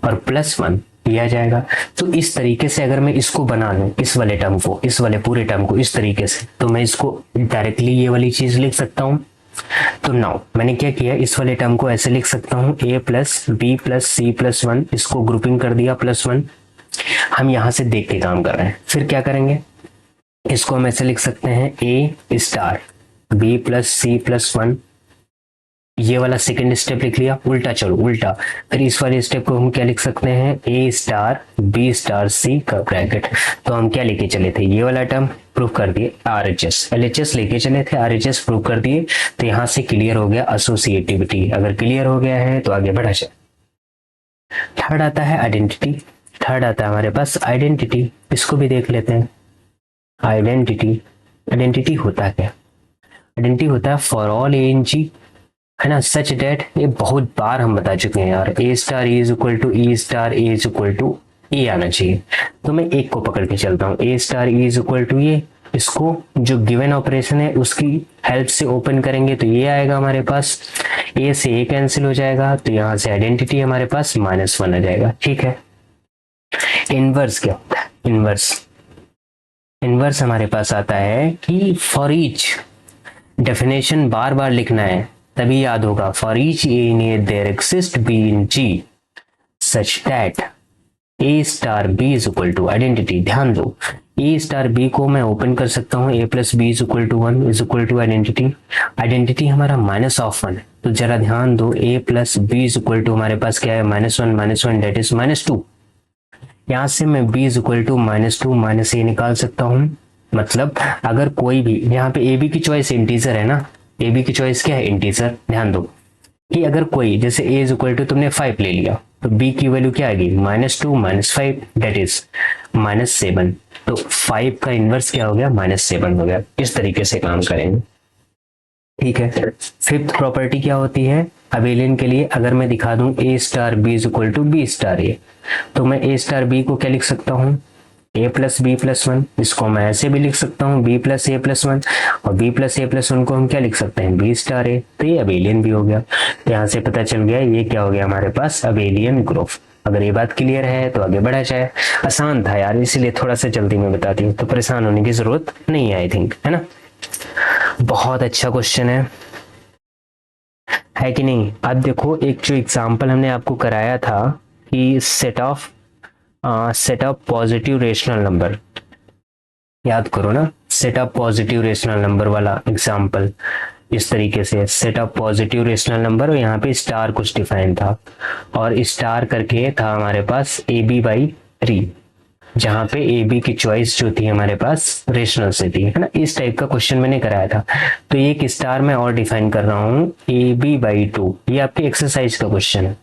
और प्लस 1 ये आ जाएगा। तो इस तरीके से अगर मैं इसको बना लूं, इस वाले टर्म को, इस वाले पूरे टर्म को इस तरीके से, तो मैं इसको डायरेक्टली ये वाली चीज लिख सकता हूं। तो नाउ मैंने क्या किया, इस वाले टर्म को ऐसे लिख सकता हूं, A plus B plus C plus 1, इसको ग्रुपिंग कर दिया प्लस 1। हम यहां से देख के काम कर रहे हैं। फिर क्या करेंगे, इसको हम ऐसे लिख सकते हैं A star B plus C plus 1 ये वाला सेकंड स्टेप लिख लिया, उल्टा चलो उल्टा। फिर इस वाले स्टेप को हम क्या लिख सकते हैं, ए स्टार बी स्टार सी का ब्रैकेट। तो हम क्या लेके चले थे, ये वाला टर्म प्रूव कर दिए, R H S L H S लेके चले थे, आर एच एस प्रूव कर दिए। तो यहाँ से क्लियर हो गया एसोसिएटिविटी। अगर क्लियर हो गया है तो आगे बढ़ा जाए। थर्ड आता है आइडेंटिटी। थर्ड आता है हमारे पास आइडेंटिटी। इसको भी देख लेते हैं। आइडेंटिटी, आइडेंटिटी होता क्या, आइडेंटिटी होता है for all A in G, है ना, सच डेट, ये बहुत बार हम बता चुके हैं यार, A star is equal to E star is equal to A आना चाहिए। तो मैं एक को पकड़ के चलता हूँ, ए स्टार इज इक्वल टू ये, इसको जो गिवन ऑपरेशन है उसकी हेल्प से ओपन करेंगे तो ये आएगा हमारे पास, ए से ए कैंसिल हो जाएगा, तो यहाँ से आइडेंटिटी हमारे पास -1 आ जाएगा। ठीक है। इनवर्स क्या होता है, इनवर्स, इनवर्स हमारे पास आता है कि फॉर ईच, डेफिनेशन बार बार लिखना है तभी याद होगा, for each A in A there exist B in G such that A star B is equal to identity. ध्यान दो, ए स्टार बी को मैं ओपन कर सकता हूँ, A plus B is equal to 1 is equal to identity. Identity हमारा -1 है, तो जरा ध्यान दो, A plus B is equal to हमारे पास क्या है, -1 दैट इज -2। यहाँ से मैं b is equal to -2 -a निकाल सकता हूँ। मतलब अगर कोई भी, यहाँ पे ए बी की चॉइस इंटीजर है ना, ए बी की चॉइस क्या है, इंटीजर। ध्यान दो कि अगर कोई, जैसे a इज इक्वल टू तुमने 5 ले लिया, तो b की वैल्यू क्या आएगी, -2 -5 दैट इज -7। तो 5 का इनवर्स क्या हो गया, -7 हो गया। इस तरीके से काम करेंगे। ठीक है। फिफ्थ प्रॉपर्टी क्या होती है अबेलियन के लिए, अगर मैं दिखा दूं A star B is equal to B star A, तो मैं ए स्टार बी को क्या लिख सकता हूँ, ए प्लस बी प्लस 1। इसको मैं ऐसे भी लिख सकता हूँ बी प्लस ए प्लस 1, और बी प्लस ए प्लस 1 को हम क्या लिख सकते हैं, बी स्टार ए। तो ये अबेलियन भी हो गया। तो यहाँ से पता चल गया ये क्या हो गया हमारे पास, अबेलियन ग्रुप। अगर ये बात क्लियर है तो आगे बढ़ा जाए। आसान था यार, इसीलिए थोड़ा सा जल्दी में बताती हूँ, तो परेशान होने की जरूरत नहीं है, आई थिंक, है ना। बहुत अच्छा क्वेश्चन है कि नहीं। अब देखो, एक जो एग्जाम्पल हमने आपको कराया था कि set of positive rational number, याद करो ना, set of positive rational number वाला एग्जाम्पल। इस तरीके से set of positive rational number, और यहाँ पे स्टार कुछ डिफाइन था, और स्टार करके था हमारे पास AB/3, जहां पे ए बी की चॉइस जो थी हमारे पास रेशनल से थी, है ना। इस टाइप का क्वेश्चन मैंने कराया था। तो ये एक स्टार में और डिफाइन कर रहा हूँ AB/2, ये आपकी एक्सरसाइज का क्वेश्चन है,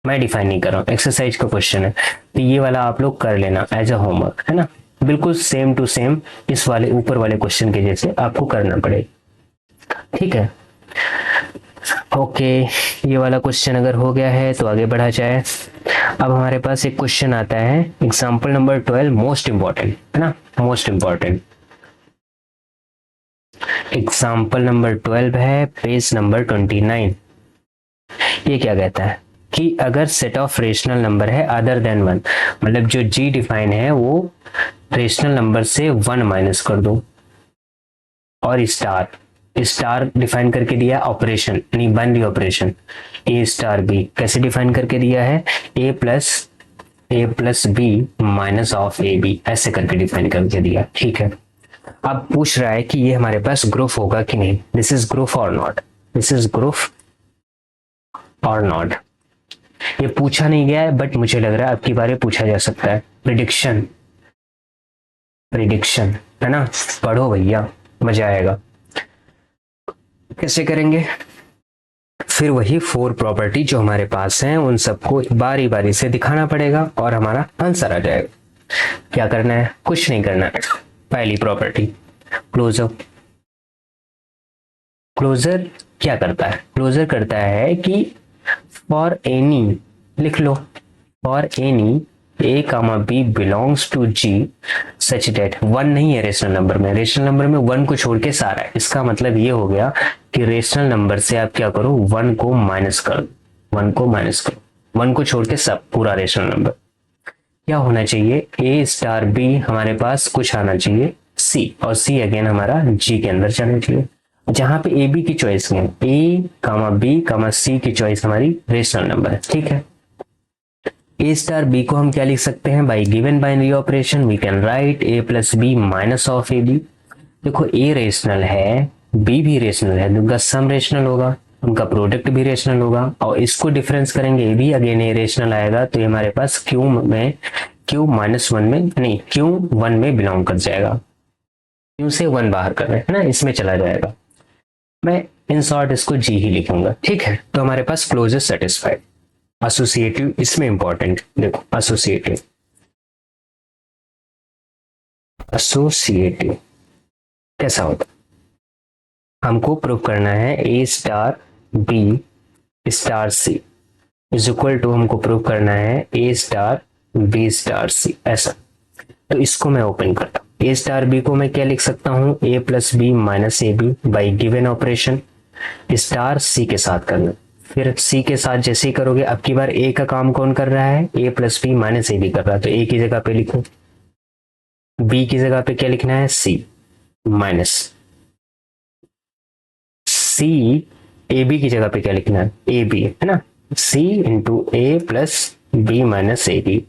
मैं डिफाइन नहीं कर रहा हूँ, एक्सरसाइज का क्वेश्चन है। तो ये वाला आप लोग कर लेना एज अ होमवर्क, है ना। बिल्कुल सेम टू सेम इस वाले ऊपर वाले क्वेश्चन के जैसे आपको करना पड़ेगा। ठीक है, ओके। ये वाला क्वेश्चन अगर हो गया है तो आगे बढ़ा जाए। अब हमारे पास एक क्वेश्चन आता है एग्जाम्पल नंबर 12, मोस्ट इंपॉर्टेंट, है ना, मोस्ट इंपॉर्टेंट। एग्जाम्पल नंबर 12 है पेज नंबर 29। ये क्या कहता है कि अगर सेट ऑफ रेशनल नंबर है अदर देन 1, मतलब जो जी डिफाइन है वो रेशनल नंबर से 1 माइनस कर दो, और स्टार डिफाइन करके दिया ऑपरेशन, यानी binary operation A star B, कैसे डिफाइन करके दिया है, A plus B minus of A B, ऐसे करके डिफाइन करके दिया। ठीक है। अब पूछ रहा है कि ये हमारे पास ग्रुप होगा कि नहीं, दिस इज ग्रुप और नॉट, दिस इज ग्रुप और नॉट। ये पूछा नहीं गया है, बट मुझे लग रहा है आपकी बारे पूछा जा सकता है। प्रिडिक्शन है ना, पढ़ो भैया, मजा आएगा। कैसे करेंगे, फिर वही 4 प्रॉपर्टी जो हमारे पास हैं उन सबको बारी बारी से दिखाना पड़ेगा और हमारा आंसर आ जाएगा। क्या करना है, कुछ नहीं करना है। पहली प्रॉपर्टी क्लोजर। क्लोजर क्या करता है, क्लोजर करता है कि फॉर एनी, लिख लो, for any A comma B belongs to G such that, 1 नहीं है रेशनल नंबर में, रेशनल नंबर में 1 को छोड़ के सारा है। इसका मतलब ये हो गया कि रेशनल नंबर से आप क्या करो, 1 को माइनस करो, 1 को माइनस करो, 1 को छोड़ के सब पूरा रेशनल नंबर। क्या होना चाहिए, ए स्टार बी हमारे पास कुछ आना चाहिए सी, और सी अगेन हमारा जी के अंदर जाना चाहिए। जहां पे ए बी की चॉइस है, ए कामा बी कामा सी की चॉइस हमारी रेशनल नंबर है। ठीक है। ए स्टार बी को हम क्या लिख सकते हैं, by given binary operation we can write A plus B minus of A B. देखो ए रेशनल है, बी भी रेशनल है, उनका सम रेशनल होगा, उनका प्रोडक्ट भी रेशनल होगा, और इसको डिफरेंस करेंगे ये भी अगेन ये रेशनल आएगा, तो ये हमारे पास Q-1 में नहीं Q1 में बिलोंग कर जाएगा। Q से 1 बाहर कर रहे हैं ना, इसमें चला जाएगा। मैं इन शॉर्ट इसको G ही लिखूंगा, ठीक है। तो हमारे पास क्लोज इज सेटिस्फाइड। एसोसिएटिव इसमें इंपॉर्टेंट, देखो एसोसिएटिव कैसा होता है, हमको प्रूव करना है A star B star C is equal to, हमको प्रूव करना है A star B star C, ऐसा। तो इसको मैं ओपन करता हूँ। A स्टार B को मैं क्या लिख सकता हूँ, A plus B minus A B by given operation star C के साथ करना। फिर C के साथ जैसे ही करोगे, अब की बार A का काम कौन कर रहा है, A plus B minus A B कर रहा है, तो A की जगह पे लिखो, B की जगह पे क्या लिखना है, C minus C, A B की जगह पे क्या लिखना है, ए बी, है ना, C into A plus B minus A B.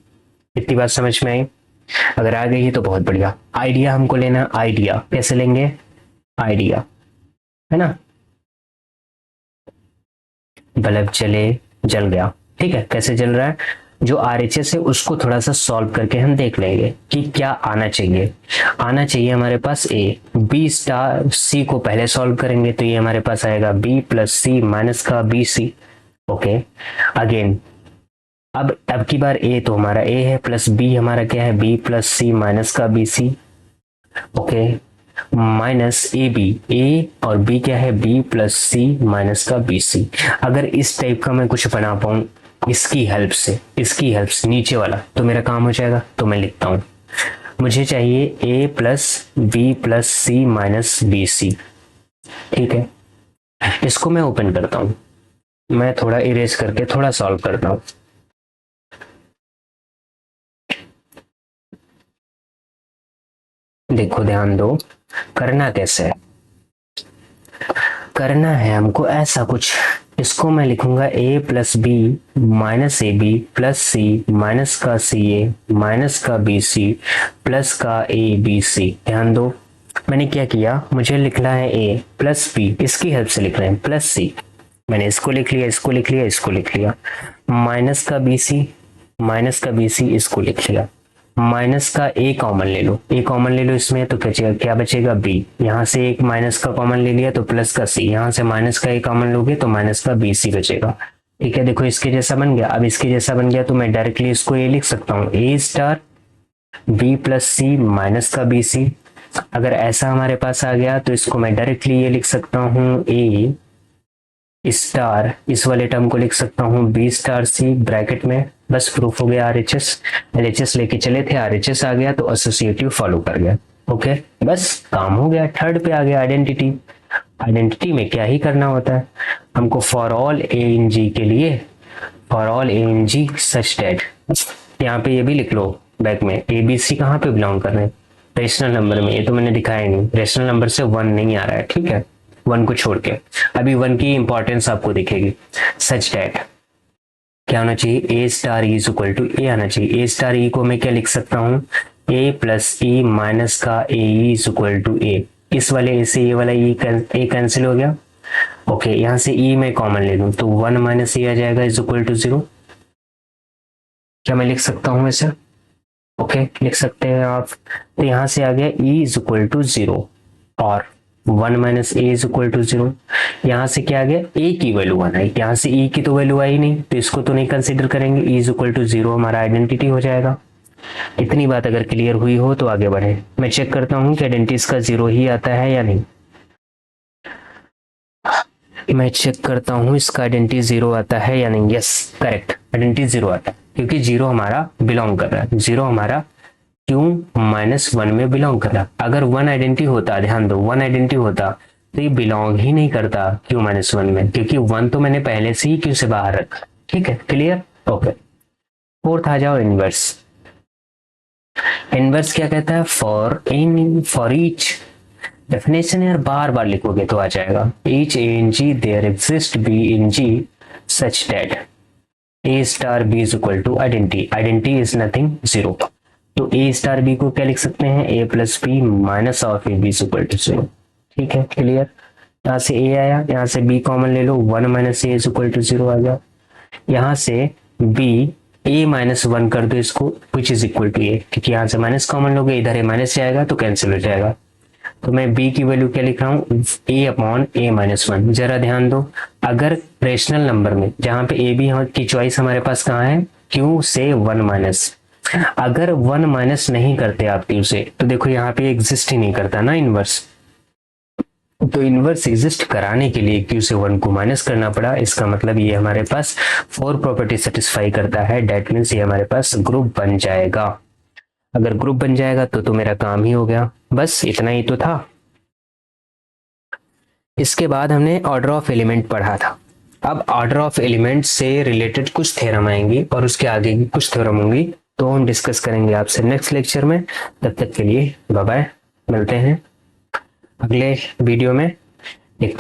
इतनी बात समझ में आई? अगर आ गई है तो बहुत बढ़िया। आइडिया हमको लेना, आइडिया कैसे लेंगे, आइडिया, है ना, बल्ब जल गया, ठीक है, कैसे जल रहा है, जो RHS है उसको थोड़ा सा सॉल्व करके हम देख लेंगे कि क्या आना चाहिए। आना चाहिए हमारे पास A, B स्टार C को पहले सॉल्व करेंगे, तो ये हमारे पास आएगा B प्लस C माइनस का BC। ओके, अगेन अब की बार A तो हमारा A है, प्लस B हमारा क्या है, B प्लस C माइनस का BC। ओके, माइनस A और B क्या है, B प्लस C माइनस का BC। अगर इस टाइप का मैं कुछ बना पाऊं इसकी हेल्प से नीचे वाला, तो मेरा काम हो जाएगा। तो मैं लिखता हूं, मुझे चाहिए A plus B plus C minus BC, ठीक है। इसको मैं ओपन करता हूं, मैं थोड़ा इरेज करके थोड़ा सॉल्व करता हूं। देखो ध्यान दो, करना कैसे है, करना है हमको ऐसा कुछ, इसको मैं लिखूंगा A plus B minus A B plus C minus का CA माइनस का BC प्लस का ABC। ध्यान दो, मैंने क्या किया, मुझे लिखना है A प्लस बी, इसकी हेल्प से लिख रहे हैं प्लस C, मैंने इसको लिख लिया, इसको लिख लिया, इसको लिख लिया, माइनस का BC माइनस का BC, इसको लिख लिया, माइनस का A कॉमन ले लो, A कॉमन ले लो इसमें, तो क्या बचेगा B, यहाँ से एक माइनस का कॉमन ले लिया तो प्लस का C, यहाँ से माइनस का A कॉमन लोगे तो माइनस का BC बचेगा, ठीक है। देखो इसके जैसा बन गया। अब इसके जैसा बन गया तो मैं डायरेक्टली इसको ये लिख सकता हूँ, A star B plus C minus का BC। अगर ऐसा हमारे पास आ गया तो इसको मैं डायरेक्टली ये लिख सकता हूँ, A स्टार, इस वाले टर्म को लिख सकता हूँ B स्टार C ब्रैकेट में, बस प्रूफ हो गया। LHS लेके चले थे, RHS आ गया तो एसोसिएटिव फॉलो कर गया। ओके, बस काम हो गया। थर्ड पे आ गया आइडेंटिटी में क्या ही करना होता है हमको, for all A in G के लिए, for all A in G such that, यहाँ पे ये भी लिख लो बैक में, ABC कहाँ पे बिलोंग कर रहे हैं, रेशनल नंबर में। ये तो मैंने दिखाया नहीं, रेशनल नंबर से 1 नहीं आ रहा है, ठीक है, 1 को छोड़ के। अभी 1 की इंपॉर्टेंस आपको दिखेगी। सच डैट क्या होना चाहिए, A star E is equal to A आना चाहिए। A स्टार E को मैं क्या लिख सकता हूँ, A प्लस E माइनस का AE is equal to A। इस वाले A से ये वाला E कैंसिल हो गया। ओके, यहाँ से E मैं कॉमन ले लूँ तो 1 माइनस A आ जाएगा इज इक्वल टू 0। क्या मैं लिख सकता हूँ ऐसा? ओके, लिख सकते हैं आप। तो यहाँ से आ गया E इज इक्वल टू 0 और 1 minus A is equal to 0। यहाँ से क्या आ गया, A की वैल्यू आना है, यहाँ से E की तो वैल्यू आई नहीं तो इसको तो नहीं कंसीडर करेंगे। E इज इक्वल टू 0 हमारा आइडेंटिटी हो जाएगा। इतनी बात अगर क्लियर हुई हो तो आगे बढ़े। मैं चेक करता हूँ कि आइडेंटिटीज का 0 ही आता है या नहीं। मैं चेक करता हूँ इसका आइडेंटिटी 0 आता है या नहीं। यस, करेक्ट, आइडेंटिटी 0 आता है क्योंकि 0 हमारा बिलोंग कर रहा है। 0 हमारा Q-1 में बिलोंग कर रहा। अगर 1 आइडेंटिटी होता, ध्यान दो, 1 आइडेंटिटी होता तो ये बिलोंग ही नहीं करता Q-1 में, क्योंकि 1 तो मैंने पहले से ही Q से बाहर रखा। ठीक है, क्लियर? ओके, फोर्थ आ जाओ, इनवर्स। इनवर्स क्या कहता है, फॉर ईच, डेफिनेशन यार बार बार लिखोगे तो आ जाएगा। Each A in G there exist B in G such that A star B is equal to identity is nothing 0। तो A स्टार B को क्या लिख सकते हैं, A plus B minus of A B is equal to 0। ठीक है, clear? यहाँ से ए आया, यहाँ से बी कॉमन ले लो, 1 minus A is equal to 0 आ गया। यहाँ से बी ए माइनस 1 कर दो इसको, विच इज इक्वल टू ए, क्योंकि यहाँ से माइनस कॉमन लोगे, इधर ए माइनस जाएगा तो कैंसिल हो जाएगा। तो मैं b की वैल्यू क्या लिख रहा हूँ, a अपॉन a माइनस 1। जरा ध्यान दो, अगर रेशनल नंबर में जहां पे a b की चॉइस हमारे पास कहाँ है, q से 1 माइनस, अगर 1 माइनस नहीं करते आप q से, तो देखो यहाँ पे एग्जिस्ट ही नहीं करता ना इनवर्स। तो इनवर्स एग्जिस्ट कराने के लिए q से 1 को माइनस करना पड़ा। इसका मतलब ये हमारे पास 4 प्रॉपर्टी सेटिस्फाई करता है, डेट मीन्स ये हमारे पास ग्रुप बन जाएगा। अगर ग्रुप बन जाएगा तो मेरा काम ही हो गया। बस इतना ही तो था। इसके बाद हमने ऑर्डर ऑफ एलिमेंट पढ़ा था। अब ऑर्डर ऑफ एलिमेंट से रिलेटेड कुछ थ्योरम आएंगी और उसके आगे की कुछ थ्योरम होंगी, तो हम डिस्कस करेंगे आपसे नेक्स्ट लेक्चर में। तब तक के लिए बाय बाय, मिलते हैं अगले वीडियो में। एक